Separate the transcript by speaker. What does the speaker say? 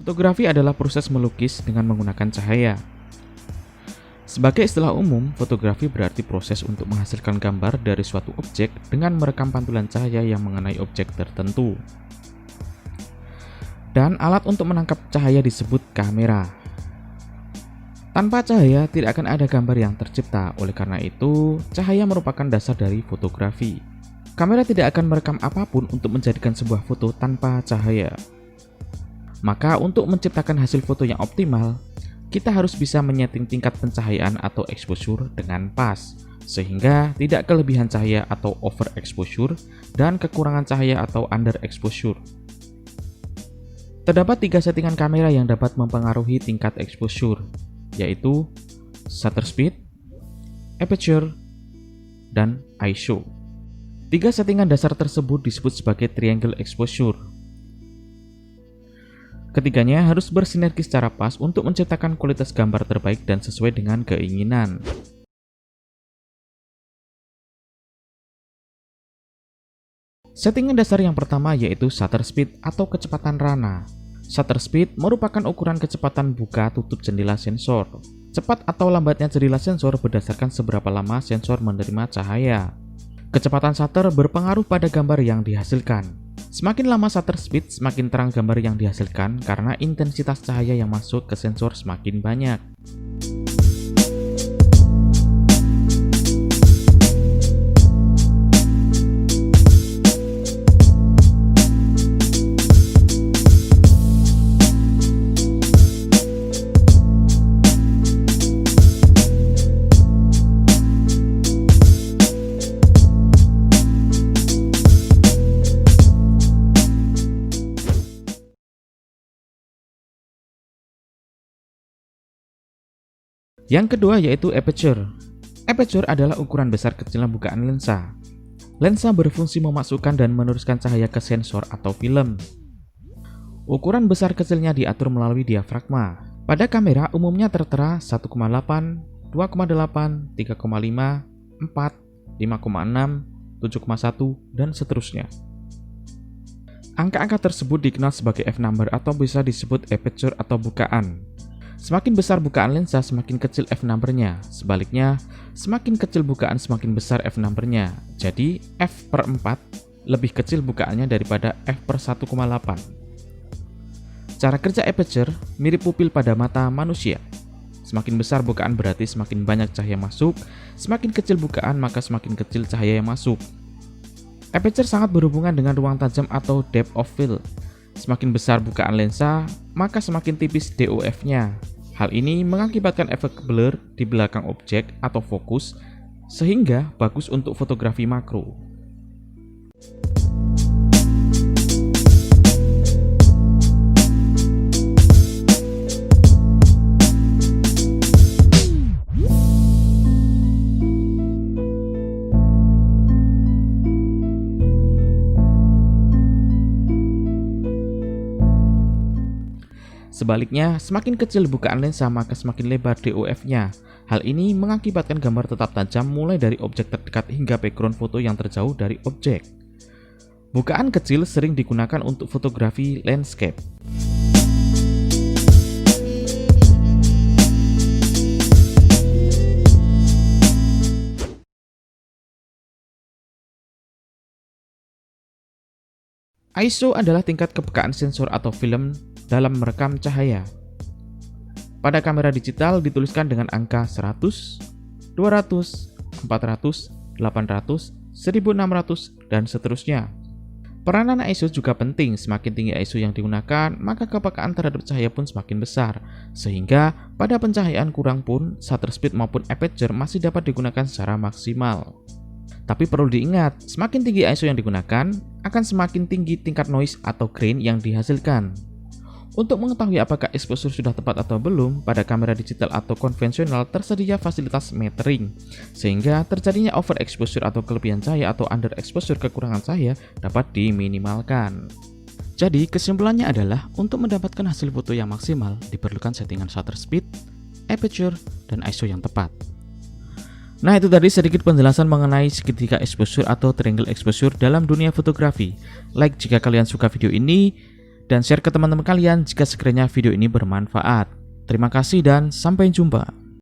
Speaker 1: Fotografi adalah proses melukis dengan menggunakan cahaya. Sebagai istilah umum, fotografi berarti proses untuk menghasilkan gambar dari suatu objek dengan merekam pantulan cahaya yang mengenai objek tertentu. Dan alat untuk menangkap cahaya disebut kamera. Tanpa cahaya tidak akan ada gambar yang tercipta, oleh karena itu cahaya merupakan dasar dari fotografi. Kamera tidak akan merekam apapun untuk menjadikan sebuah foto tanpa cahaya. Maka untuk menciptakan hasil foto yang optimal, kita harus bisa menyeting tingkat pencahayaan atau exposure dengan pas, sehingga tidak kelebihan cahaya atau overexposure dan kekurangan cahaya atau underexposure. Terdapat 3 settingan kamera yang dapat mempengaruhi tingkat exposure, yaitu shutter speed, aperture, dan ISO. 3 settingan dasar tersebut disebut sebagai triangle exposure. Ketiganya harus bersinergi secara pas untuk menciptakan kualitas gambar terbaik dan sesuai dengan keinginan. Settingan dasar yang pertama yaitu shutter speed atau kecepatan rana. Shutter speed merupakan ukuran kecepatan buka tutup jendela sensor. Cepat atau lambatnya jendela sensor berdasarkan seberapa lama sensor menerima cahaya. Kecepatan shutter berpengaruh pada gambar yang dihasilkan. Semakin lama shutter speed, semakin terang gambar yang dihasilkan karena intensitas cahaya yang masuk ke sensor semakin banyak. Yang kedua yaitu aperture. Aperture adalah ukuran besar kecilnya bukaan lensa. Lensa berfungsi memasukkan dan meneruskan cahaya ke sensor atau film. Ukuran besar kecilnya diatur melalui diafragma. Pada kamera umumnya tertera 1,8, 2,8, 3,5, 4, 5,6, 7,1, dan seterusnya. Angka-angka tersebut dikenal sebagai f-number atau bisa disebut aperture atau bukaan. Semakin besar bukaan lensa, semakin kecil f-number-nya. Sebaliknya, semakin kecil bukaan, semakin besar f-number-nya. Jadi, f/4 lebih kecil bukaannya daripada f/1,8. Cara kerja aperture mirip pupil pada mata manusia. Semakin besar bukaan berarti semakin banyak cahaya masuk, semakin kecil bukaan maka semakin kecil cahaya yang masuk. Aperture sangat berhubungan dengan ruang tajam atau depth of field. Semakin besar bukaan lensa, maka semakin tipis DOF-nya. Hal ini mengakibatkan efek blur di belakang objek atau fokus, sehingga bagus untuk fotografi makro. Sebaliknya, semakin kecil bukaan lensa maka semakin lebar DOF-nya. Hal ini mengakibatkan gambar tetap tajam mulai dari objek terdekat hingga background foto yang terjauh dari objek. Bukaan kecil sering digunakan untuk fotografi landscape. ISO adalah tingkat kepekaan sensor atau film dalam merekam cahaya. Pada kamera digital dituliskan dengan angka 100, 200, 400, 800, 1600, dan seterusnya. Peranan ISO juga penting. Semakin tinggi ISO yang digunakan, maka kepekaan terhadap cahaya pun semakin besar. Sehingga pada pencahayaan kurang pun, shutter speed maupun aperture masih dapat digunakan secara maksimal. Tapi perlu diingat, semakin tinggi ISO yang digunakan, akan semakin tinggi tingkat noise atau grain yang dihasilkan. Untuk mengetahui apakah exposure sudah tepat atau belum, pada kamera digital atau konvensional tersedia fasilitas metering, sehingga terjadinya overexposure atau kelebihan cahaya atau underexposure kekurangan cahaya dapat diminimalkan. Jadi kesimpulannya adalah, untuk mendapatkan hasil foto yang maksimal, diperlukan settingan shutter speed, aperture, dan ISO yang tepat. Nah, itu tadi sedikit penjelasan mengenai segitiga exposure atau triangle exposure dalam dunia fotografi. Like jika kalian suka video ini, dan share ke teman-teman kalian jika sekiranya video ini bermanfaat. Terima kasih dan sampai jumpa.